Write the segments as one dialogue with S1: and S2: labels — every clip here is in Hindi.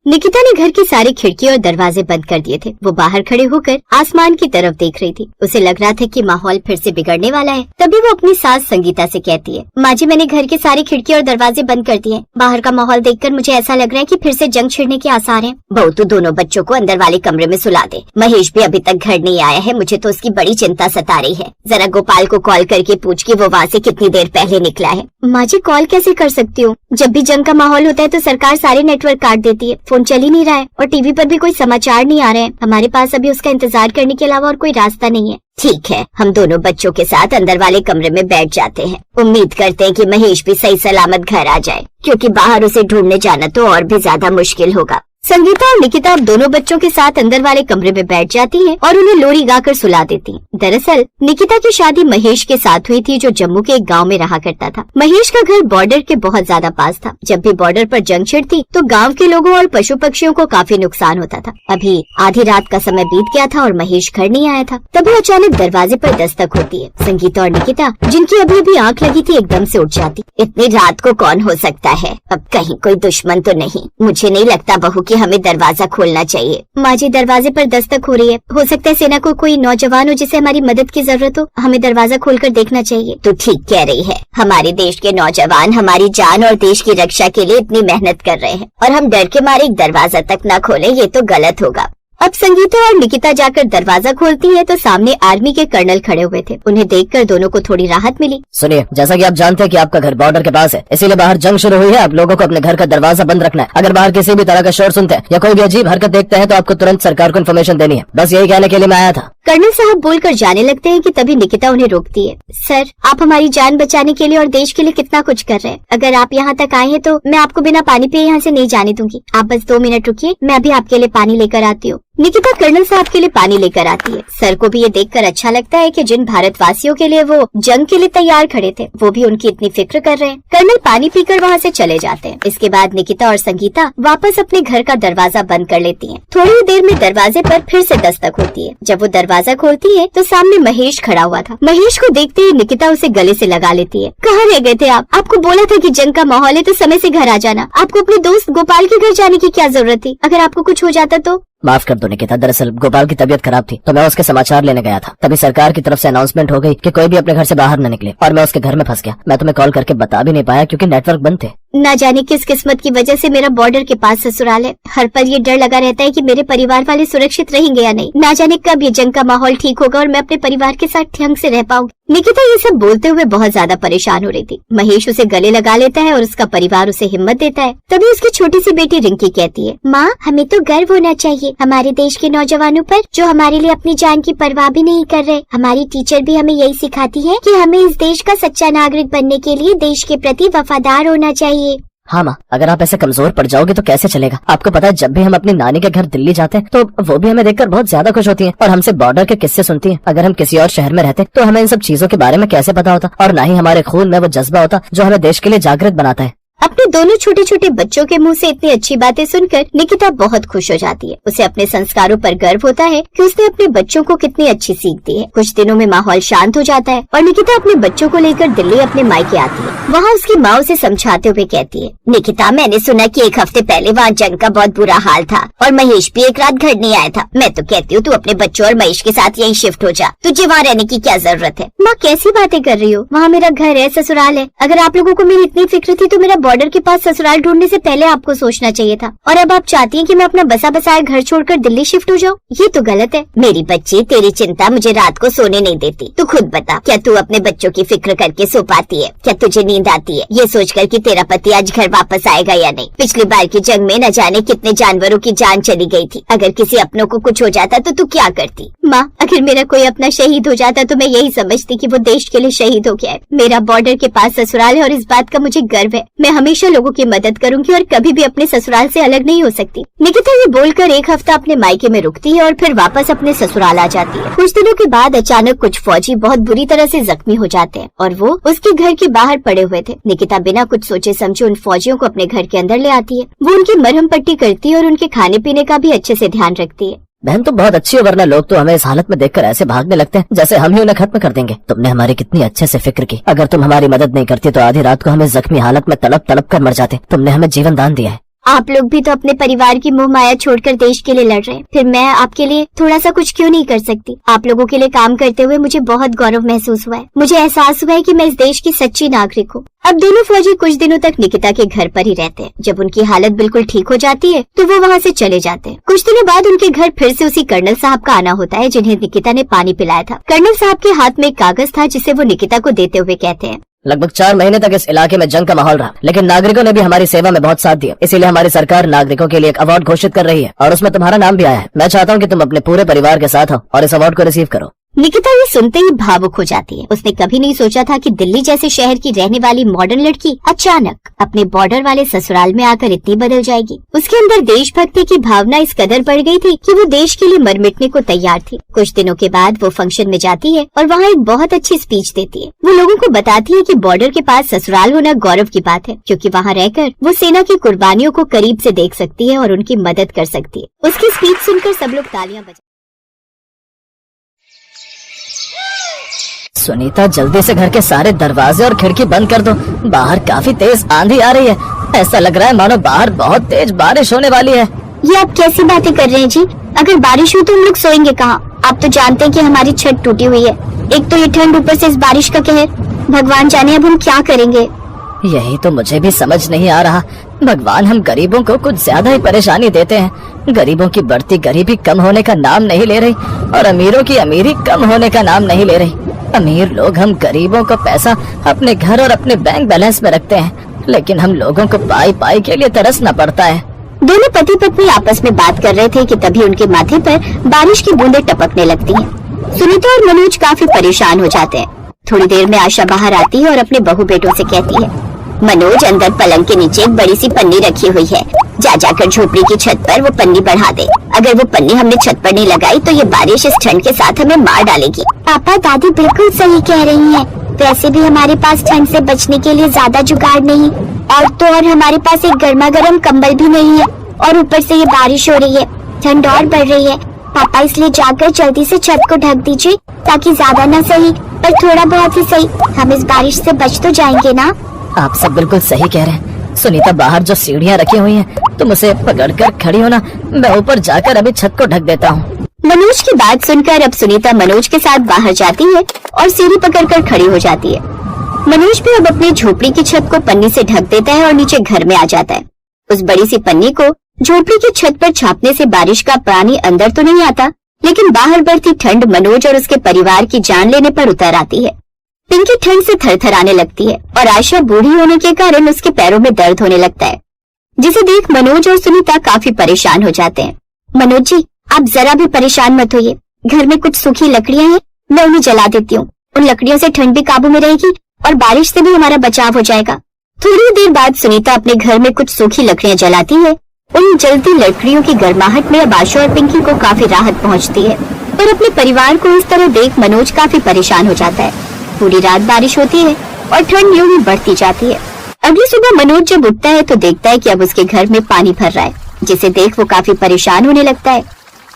S1: निकिता ने घर की सारी खिड़की और दरवाजे बंद कर दिए थे। वो बाहर खड़े होकर आसमान की तरफ देख रही थी। उसे लग रहा था कि माहौल फिर से बिगड़ने वाला है। तभी वो अपनी सास संगीता से कहती है, माँ जी मैंने घर की सारी खिड़की और दरवाजे बंद कर दिए। बाहर का माहौल देखकर मुझे ऐसा लग रहा है कि फिर से जंग छिड़ने के आसार हैं। बहू तू दोनों बच्चों को अंदर वाले कमरे में सुला दे। महेश भी अभी तक घर नहीं आया है, मुझे तो उसकी बड़ी चिंता सता रही है। जरा गोपाल को कॉल करके पूछ कि वो वहाँ से कितनी देर पहले निकला है। माँ जी कॉल कैसे कर सकती हूँ? जब भी जंग का माहौल होता है तो सरकार सारे नेटवर्क काट देती है, फोन चल ही नहीं रहा है और टीवी पर भी कोई समाचार नहीं आ रहे हैं। हमारे पास अभी उसका इंतजार करने के अलावा और कोई रास्ता नहीं है। ठीक है, हम दोनों बच्चों के साथ अंदर वाले कमरे में बैठ जाते हैं। उम्मीद करते हैं कि महेश भी सही सलामत घर आ जाए, क्योंकि बाहर उसे ढूंढने जाना तो और भी ज्यादा मुश्किल होगा। संगीता और निकिता अब दोनों बच्चों के साथ अंदर वाले कमरे में बैठ जाती हैं और उन्हें लोरी गाकर सुला देती हैं। दरअसल निकिता की शादी महेश के साथ हुई थी, जो जम्मू के एक गांव में रहा करता था। महेश का घर बॉर्डर के बहुत ज्यादा पास था। जब भी बॉर्डर पर जंग छिड़ती तो गांव के लोगों और पशु पक्षियों को काफी नुकसान होता था। अभी आधी रात का समय बीत गया था और महेश घर नहीं आया था। तभी अचानक दरवाजे पर दस्तक होती है। संगीता और निकिता, जिनकी अभी अभी आंख लगी थी, एकदम से उठ जाती। इतनी रात को कौन हो सकता है? अब कहीं कोई दुश्मन तो नहीं? मुझे नहीं लगता बहू कि हमें दरवाजा खोलना चाहिए। माँ जी दरवाजे पर दस्तक हो रही है, हो सकता है सेना को कोई नौजवान हो जिसे हमारी मदद की जरूरत हो। हमें दरवाजा खोलकर देखना चाहिए। तो ठीक कह रही है, हमारे देश के नौजवान हमारी जान और देश की रक्षा के लिए इतनी मेहनत कर रहे हैं और हम डर के मारे एक दरवाजा तक न खोलें, ये तो गलत होगा। अब संगीता और निकिता जाकर दरवाजा खोलती है तो सामने आर्मी के कर्नल खड़े हुए थे। उन्हें देखकर दोनों को थोड़ी राहत मिली।
S2: सुनिए, जैसा कि आप जानते हैं कि आपका घर बॉर्डर के पास है, इसीलिए बाहर जंग शुरू हुई है। आप लोगों को अपने घर का दरवाजा बंद रखना है। अगर बाहर किसी भी तरह का शोर सुनते हैं या कोई भी अजीब हरकत देखते हैं तो आपको तुरंत सरकार को इन्फॉर्मेशन देनी है। बस यही कहने के लिए मैं आया था।
S1: कर्नल साहब बोलकर जाने लगते हैं कि तभी निकिता उन्हें रोकती है। सर, आप हमारी जान बचाने के लिए और देश के लिए कितना कुछ कर रहे हैं। अगर आप यहाँ तक आए हैं तो मैं आपको बिना पानी पिए यहाँ से नहीं जाने दूंगी। आप बस 2 मिनट रुकिए, मैं अभी आपके लिए पानी लेकर आती हूँ। निकिता कर्नल साहब के लिए पानी लेकर आती है। सर को भी ये देखकर अच्छा लगता है कि जिन भारतवासियों के लिए वो जंग के लिए तैयार खड़े थे, वो भी उनकी इतनी फिक्र कर रहे हैं। कर्नल पानी पीकर वहाँ से चले जाते हैं। इसके बाद निकिता और संगीता वापस अपने घर का दरवाजा बंद कर लेती हैं। थोड़ी ही देर में दरवाजे पर फिर से दस्तक होती है। जब वो दरवाजा खोलती है तो सामने महेश खड़ा हुआ था। महेश को देखते ही निकिता उसे गले से लगा लेती है। कहाँ रह गए थे आप? आपको बोला था कि जंग का माहौल है तो समय से घर आ जाना। आपको अपने दोस्त गोपाल के घर जाने की क्या जरूरत थी? अगर आपको कुछ हो जाता तो?
S2: माफ कर दो निकिता, दरअसल गोपाल की तबीयत खराब थी तो मैं उसके समाचार लेने गया था। तभी सरकार की तरफ से अनाउंसमेंट हो गई कि कोई भी अपने घर से बाहर न निकले और मैं उसके घर में फंस गया। मैं तुम्हें कॉल करके बता भी नहीं पाया क्योंकि नेटवर्क बंद थे।
S1: न जाने किस किस्मत की वजह से मेरा बॉर्डर के पास ससुराल है। हर पल ये डर लगा रहता है कि मेरे परिवार वाले सुरक्षित रहेंगे या नहीं। न जाने कब ये जंग का माहौल ठीक होगा और मैं अपने परिवार के साथ ढंग से रह पाऊंगी। निकिता ये सब बोलते हुए बहुत ज्यादा परेशान हो रही थी। महेश उसे गले लगा लेता है और उसका परिवार उसे हिम्मत देता है। तभी उसकी छोटी सी बेटी रिंकी कहती है, माँ हमें तो गर्व होना चाहिए हमारे देश के नौजवानों पर, जो हमारे लिए अपनी जान की परवाह भी नहीं कर रहे। हमारी टीचर भी हमें यही सिखाती है कि हमें इस देश का सच्चा नागरिक बनने के लिए देश के प्रति वफादार होना चाहिए।
S2: हाँ माँ, अगर आप ऐसे कमजोर पड़ जाओगे तो कैसे चलेगा? आपको पता है, जब भी हम अपनी नानी के घर दिल्ली जाते हैं तो वो भी हमें देखकर बहुत ज्यादा खुश होती हैं और हमसे बॉर्डर के किस्से सुनती हैं। अगर हम किसी और शहर में रहते तो हमें इन सब चीजों के बारे में कैसे पता होता और न ही हमारे खून में वो जज्बा होता जो हमें देश के लिए जागृत बनाता है।
S1: अपने दोनों छोटे छोटे बच्चों के मुंह से इतनी अच्छी बातें सुनकर निकिता बहुत खुश हो जाती है। उसे अपने संस्कारों पर गर्व होता है कि उसने अपने बच्चों को कितनी अच्छी सीख दी है। कुछ दिनों में माहौल शांत हो जाता है और निकिता अपने बच्चों को लेकर दिल्ली अपने मायके आती है। वहाँ उसकी माँ उसे समझाते हुए कहती है, निकिता मैंने सुना कि 1 हफ्ते पहले वहाँ जंग का बहुत बुरा हाल था और महेश भी एक रात घर नहीं आया था। मैं तो कहती हूँ तू अपने बच्चों और महेश के साथ यहीं शिफ्ट हो जा, तुझे वहाँ रहने की क्या जरूरत है? माँ कैसी बातें कर रही हो? वहाँ मेरा घर है, ससुराल है। अगर आप लोगों को मेरी इतनी फिक्र थी तो मेरा बॉर्डर के पास ससुराल ढूंढने से पहले आपको सोचना चाहिए था। और अब आप चाहती हैं कि मैं अपना बसा बसाया घर छोड़कर दिल्ली शिफ्ट हो जाऊँ? ये तो गलत है। मेरी बच्ची, तेरी चिंता मुझे रात को सोने नहीं देती। तू खुद बता, क्या तू अपने बच्चों की फिक्र करके सो पाती है? क्या तुझे नींद आती है ये सोचकर कि तेरा पति आज घर वापस आएगा या नहीं? पिछली बार की जंग में न जाने कितने जानवरों की जान चली गई थी। अगर किसी अपनों को कुछ हो जाता तो तू क्या करती? माँ, अगर मेरा कोई अपना शहीद हो जाता तो मैं यही समझती कि वो देश के लिए शहीद हो गया है। मेरा बॉर्डर के पास ससुराल है और इस बात का मुझे गर्व है। मैं हमेशा लोगों की मदद करूंगी और कभी भी अपने ससुराल से अलग नहीं हो सकती। निकिता ये बोलकर 1 हफ्ता अपने मायके में रुकती है और फिर वापस अपने ससुराल आ जाती है। कुछ दिनों के बाद अचानक कुछ फौजी बहुत बुरी तरह से जख्मी हो जाते हैं और वो उसके घर के बाहर पड़े हुए थे। निकिता बिना कुछ सोचे समझे उन फौजियों को अपने घर के अंदर ले आती है। वो उनकी मरहम पट्टी करती है और उनके खाने पीने का भी अच्छे से ध्यान रखती है।
S2: बहन तो बहुत अच्छी हो, वरना लोग तो हमें इस हालत में देखकर ऐसे भागने लगते हैं जैसे हम ही उन्हें खत्म कर देंगे। तुमने हमारी कितनी अच्छे से फिक्र की। अगर तुम हमारी मदद नहीं करती तो आधी रात को हमें जख्मी हालत में तड़प तड़प कर मर जाते। तुमने हमें जीवन दान दिया है।
S1: आप लोग भी तो अपने परिवार की मोह माया छोड़कर देश के लिए लड़ रहे हैं, फिर मैं आपके लिए थोड़ा सा कुछ क्यों नहीं कर सकती? आप लोगों के लिए काम करते हुए मुझे बहुत गौरव महसूस हुआ है। मुझे एहसास हुआ है कि मैं इस देश की सच्ची नागरिक हूँ। अब दोनों फौजी कुछ दिनों तक निकिता के घर पर ही रहते हैं। जब उनकी हालत बिल्कुल ठीक हो जाती है तो वो वहाँ से चले जाते हैं। कुछ दिनों बाद उनके घर फिर से उसी कर्नल साहब का आना होता है जिन्हें निकिता ने पानी पिलाया था। कर्नल साहब के हाथ में एक कागज था जिसे वो निकिता को देते हुए कहते हैं,
S2: लगभग 4 महीने तक इस इलाके में जंग का माहौल रहा, लेकिन नागरिकों ने भी हमारी सेवा में बहुत साथ दिया। इसीलिए हमारी सरकार नागरिकों के लिए एक अवार्ड घोषित कर रही है और उसमें तुम्हारा नाम भी आया है। मैं चाहता हूँ कि तुम अपने पूरे परिवार के साथ हो और इस अवार्ड को रिसीव करो।
S1: निकिता ये सुनते ही भावुक हो जाती है। उसने कभी नहीं सोचा था कि दिल्ली जैसे शहर की रहने वाली मॉडर्न लड़की अचानक अपने बॉर्डर वाले ससुराल में आकर इतनी बदल जाएगी। उसके अंदर देशभक्ति की भावना इस कदर बढ़ गई थी कि वो देश के लिए मर मिटने को तैयार थी। कुछ दिनों के बाद वो फंक्शन में जाती है और वहाँ एक बहुत अच्छी स्पीच देती है। वो लोगों को बताती है कि बॉर्डर के पास ससुराल होना गौरव की बात है, क्योंकि वहाँ रहकर वो सेना की कुर्बानियों को करीब से देख सकती है और उनकी मदद कर सकती है। उसकी स्पीच सुनकर सब लोग तालियां बजा।
S2: सुनीता, जल्दी से घर के सारे दरवाजे और खिड़की बंद कर दो। बाहर काफी तेज आंधी आ रही है। ऐसा लग रहा है मानो बाहर बहुत तेज बारिश होने वाली है।
S1: ये आप कैसी बातें कर रहे हैं जी? अगर बारिश हुई तो हम लोग सोएंगे कहाँ? आप तो जानते हैं कि हमारी छत टूटी हुई है। एक तो ये ठंड, ऊपर से इस बारिश का कहर। भगवान जाने अब हम क्या करेंगे।
S2: यही तो मुझे भी समझ नहीं आ रहा। भगवान हम गरीबों को कुछ ज्यादा ही परेशानी देते हैं। गरीबों की बढ़ती गरीबी कम होने का नाम नहीं ले रही और अमीरों की अमीरी कम होने का नाम नहीं ले रही। अमीर लोग हम गरीबों को पैसा अपने घर और अपने बैंक बैलेंस में रखते हैं, लेकिन हम लोगों को पाई पाई के लिए तरसना पड़ता है।
S1: दोनों पति पत्नी आपस में बात कर रहे थे कि तभी उनके माथे पर बारिश की बूंदें टपकने लगती हैं। सुनीता और मनोज काफी परेशान हो जाते हैं। थोड़ी देर में आशा बाहर आती है और अपने बहू बेटों से कहती है, मनोज, अंदर पलंग के नीचे एक बड़ी सी पन्नी रखी हुई है। जा जाकर झोपड़ी की छत पर वो पन्नी बढ़ा दे। अगर वो पन्नी हमने छत पर नहीं लगाई तो ये बारिश इस ठंड के साथ हमें मार डालेगी। पापा, दादी बिल्कुल सही कह रही हैं। वैसे भी हमारे पास ठंड से बचने के लिए ज्यादा जुगाड़ नहीं, और हमारे पास एक गर्मा गर्म कंबल भी नहीं है, और ऊपर से ये बारिश हो रही है, ठंड और बढ़ रही है। पापा, इसलिए जाकर जल्दी से छत को ढक दीजिए, ताकि ज्यादा न सही पर थोड़ा बहुत ही सही हम इस बारिश से बच तो जाएंगे ना।
S2: आप सब बिल्कुल सही कह रहे हैं। सुनीता, बाहर जो सीढ़ियाँ रखी हुई हैं, तुम उसे पकड़कर खड़ी हो ना, मैं ऊपर जाकर अभी छत को ढक देता हूँ।
S1: मनोज की बात सुनकर अब सुनीता मनोज के साथ बाहर जाती है और सीढ़ी पकड़कर खड़ी हो जाती है। मनोज भी अब अपनी झोपड़ी की छत को पन्नी से ढक देता है और नीचे घर में आ जाता है। उस बड़ी सी पन्नी को झोपड़ी की छत पर छापने से बारिश का पानी अंदर तो नहीं आता, लेकिन बाहर बढ़ती ठंड मनोज और उसके परिवार की जान लेने पर उतर आती है। पिंकी ठंड से थरथराने लगती है और आशा बूढ़ी होने के कारण उसके पैरों में दर्द होने लगता है, जिसे देख मनोज और सुनीता काफी परेशान हो जाते हैं। मनोज जी, आप जरा भी परेशान मत होइए। घर में कुछ सूखी लकड़ियां हैं, मैं उन्हें जला देती हूँ। उन लकड़ियों से ठंड भी काबू में रहेगी और बारिश से भी हमारा बचाव हो जाएगा। थोड़ी देर बाद सुनीता अपने घर में कुछ सूखी लकड़ियां जलाती है। उन जलती लकड़ियों की गर्माहट में अब आशा और पिंकी को काफी राहत पहुँचती है, पर अपने परिवार को इस तरह देख मनोज काफी परेशान हो जाता है। पूरी रात बारिश होती है और ठंड यूं ही बढ़ती जाती है। अगली सुबह मनोज जब उठता है तो देखता है कि अब उसके घर में पानी भर रहा है, जिसे देख वो काफी परेशान होने लगता है।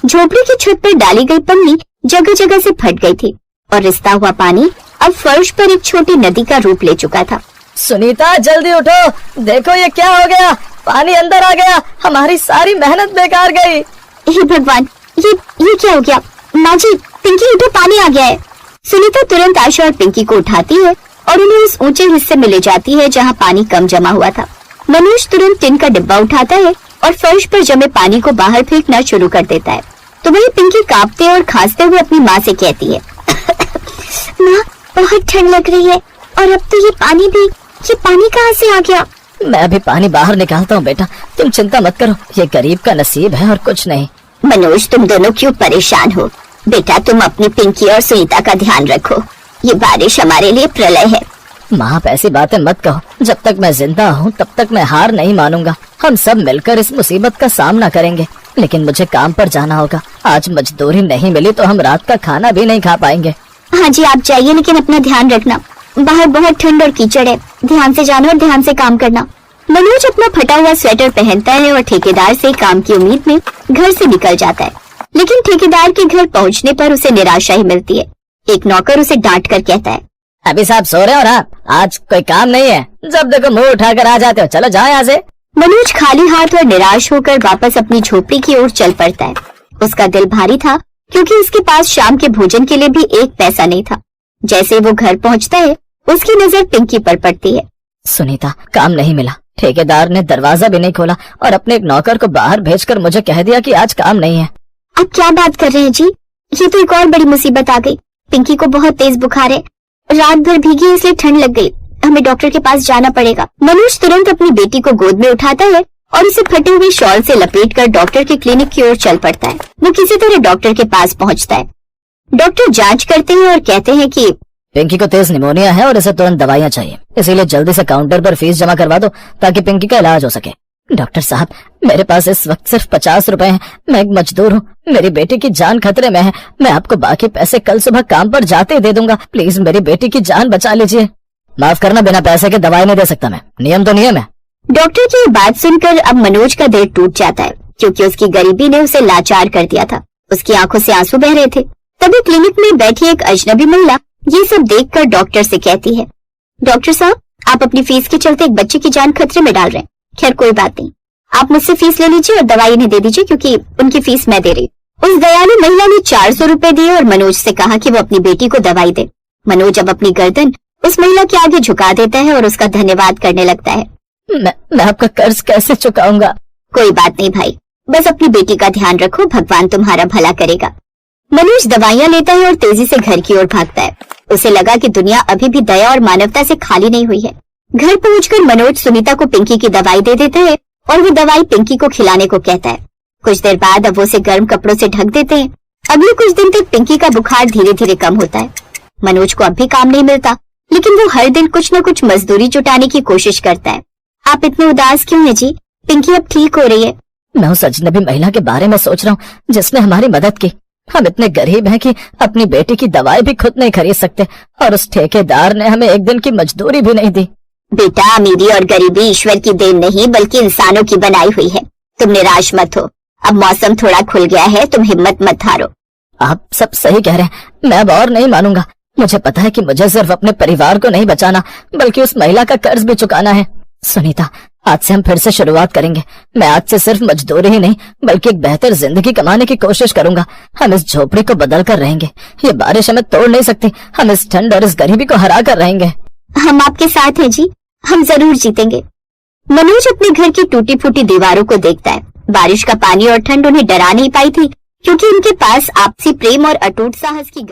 S1: झोपड़ी की छत पर डाली गई पन्नी जगह जगह से फट गई थी और रिसता हुआ पानी अब फर्श पर एक छोटी नदी का रूप ले चुका था।
S2: सुनीता, जल्दी उठो, देखो ये क्या हो गया। पानी अंदर आ गया, हमारी सारी मेहनत बेकार गई।
S1: हे भगवान, ये क्या हो गया? माँ जी, पिंकी उठो, पानी आ गया है। सुनीता तुरंत आशा और पिंकी को उठाती है और उन्हें उस ऊंचे हिस्से में ले जाती है जहाँ पानी कम जमा हुआ था। मनोज तुरंत टिन का डिब्बा उठाता है और फर्श पर जमे पानी को बाहर फेंकना शुरू कर देता है। तो वही पिंकी कांपते और खांसते हुए अपनी माँ से कहती है, माँ, बहुत ठंड लग रही है और अब तो ये पानी कहाँ से आ गया?
S2: मैं अभी पानी बाहर निकालता हूँ बेटा, तुम चिंता मत करो, ये गरीब का नसीब है और कुछ नहीं।
S1: मनोज, तुम दोनों क्यों परेशान हो? बेटा, तुम अपनी पिंकी और सुनीता का ध्यान रखो। ये बारिश हमारे लिए प्रलय है।
S2: माँ, आप ऐसी बातें मत कहो। जब तक मैं जिंदा हूँ तब तक मैं हार नहीं मानूंगा। हम सब मिलकर इस मुसीबत का सामना करेंगे, लेकिन मुझे काम पर जाना होगा। आज मजदूरी नहीं मिली तो हम रात का खाना भी नहीं खा पाएंगे।
S1: हाँ जी, आप जाइए, लेकिन अपना ध्यान रखना। बाहर बहुत ठंड और कीचड़ है, ध्यान से जाना और ध्यान से काम करना। मनोज अपना फटा हुआ स्वेटर पहनता है और ठेकेदार से काम की उम्मीद में घर से निकल जाता है, लेकिन ठेकेदार के घर पहुंचने पर उसे निराशा ही मिलती है। एक नौकर उसे डांट कर कहता है,
S2: अभी साहब सो रहे हो ना? आज कोई काम नहीं है, जब देखो मुंह उठाकर आ जाते हो। चलो जाओ यहाँ से।
S1: मनोज खाली हाथ और निराश होकर वापस अपनी झोपड़ी की ओर चल पड़ता है। उसका दिल भारी था क्योंकि उसके पास शाम के भोजन के लिए भी एक पैसा नहीं था। जैसे वो घर पहुंचता है उसकी नजर पिंकी पर पड़ती है।
S2: सुनीता, काम नहीं मिला। ठेकेदार ने दरवाजा भी नहीं खोला और अपने एक नौकर को बाहर भेजकर मुझे कह दिया कि आज काम नहीं है।
S1: अब क्या बात कर रहे हैं जी, ये तो एक और बड़ी मुसीबत आ गई। पिंकी को बहुत तेज बुखार है, रात भर भीगी इसलिए ठंड लग गई। हमें डॉक्टर के पास जाना पड़ेगा। मनोज तुरंत अपनी बेटी को गोद में उठाता है और उसे फटे हुए शॉल से लपेटकर डॉक्टर के क्लिनिक की ओर चल पड़ता है। वो किसी तरह डॉक्टर के पास पहुंचता है। डॉक्टर जांच करते हैं और कहते हैं कि
S2: पिंकी को तेज निमोनिया है और इसे तुरंत दवाइयाँ चाहिए, इसीलिए जल्दी से काउंटर पर फीस जमा करवा दो ताकि पिंकी का इलाज हो सके। डॉक्टर साहब, मेरे पास इस वक्त सिर्फ 50 रुपए हैं। मैं एक मजदूर हूँ, मेरी बेटी की जान खतरे में है। मैं आपको बाकी पैसे कल सुबह काम पर जाते ही दे दूंगा। प्लीज मेरी बेटी की जान बचा लीजिए। माफ करना, बिना पैसे के दवाई नहीं दे सकता मैं। नियम तो नियम है।
S1: डॉक्टर की बात सुनकर अब मनोज का दिल टूट जाता है क्योंकि उसकी गरीबी ने उसे लाचार कर दिया था। उसकी आंखों से आंसू बह रहे थे। तभी क्लिनिक में बैठी एक अजनबी महिला ये सब देखकर डॉक्टर से कहती है, डॉक्टर साहब, आप अपनी फीस के चलते एक बच्चे की जान खतरे में डाल रहे हैं। खैर कोई बात नहीं, आप मुझसे फीस ले लीजिए और दवाई इन्हें दे दीजिए क्योंकि उनकी फीस मैं दे रही। उस दयालु महिला ने 400 रुपए दिए और मनोज से कहा कि वो अपनी बेटी को दवाई दे। मनोज अब अपनी गर्दन उस महिला के आगे झुका देता है और उसका धन्यवाद करने लगता है।
S2: मैं आपका कर्ज कैसे चुकाऊंगा?
S1: कोई बात नहीं भाई, बस अपनी बेटी का ध्यान रखो, भगवान तुम्हारा भला करेगा। मनोज दवाइयाँ लेता है और तेजी से घर की ओर भागता है। उसे लगा कि दुनिया अभी भी दया और मानवता से खाली नहीं हुई है। घर पहुंचकर मनोज सुनीता को पिंकी की दवाई दे देता है और वो दवाई पिंकी को खिलाने को कहता है। कुछ देर बाद अब वो उसे गर्म कपड़ों से ढक देते हैं। अगले कुछ दिन तक पिंकी का बुखार धीरे धीरे कम होता है। मनोज को अब भी काम नहीं मिलता, लेकिन वो हर दिन कुछ न कुछ मजदूरी जुटाने की कोशिश करता है। आप इतने उदास क्यों हैं जी? पिंकी अब ठीक हो रही है।
S2: मैं उस अजनबी महिला के बारे में सोच रहा हूँ जिसने हमारी मदद की। हम इतने गरीब हैं कि अपनी बेटी की दवाई भी खुद नहीं खरीद सकते और उस ठेकेदार ने हमें एक दिन की मजदूरी भी नहीं दी।
S1: बेटा, अमीरी और गरीबी ईश्वर की देन नहीं बल्कि इंसानों की बनाई हुई है। तुम निराश मत हो, अब मौसम थोड़ा खुल गया है, तुम हिम्मत मत हारो।
S2: आप सब सही कह रहे हैं, मैं अब और नहीं मानूंगा। मुझे पता है कि मुझे सिर्फ अपने परिवार को नहीं बचाना बल्कि उस महिला का कर्ज भी चुकाना है। सुनीता, आज से हम फिर से शुरुआत करेंगे। मैं आज से सिर्फ मजदूरी ही नहीं बल्कि एक बेहतर जिंदगी कमाने की कोशिश करूंगा। हम इस झोपड़ी को बदल कर रहेंगे। ये बारिश हमें तोड़ नहीं सकती। हम इस ठंड और इस गरीबी को हरा कर रहेंगे।
S1: हम आपके साथ हैं जी, हम जरूर जीतेंगे। मनोज अपने घर की टूटी फूटी दीवारों को देखता है। बारिश का पानी और ठंड उन्हें डरा नहीं पाई थी क्योंकि उनके पास आपसी प्रेम और अटूट साहस की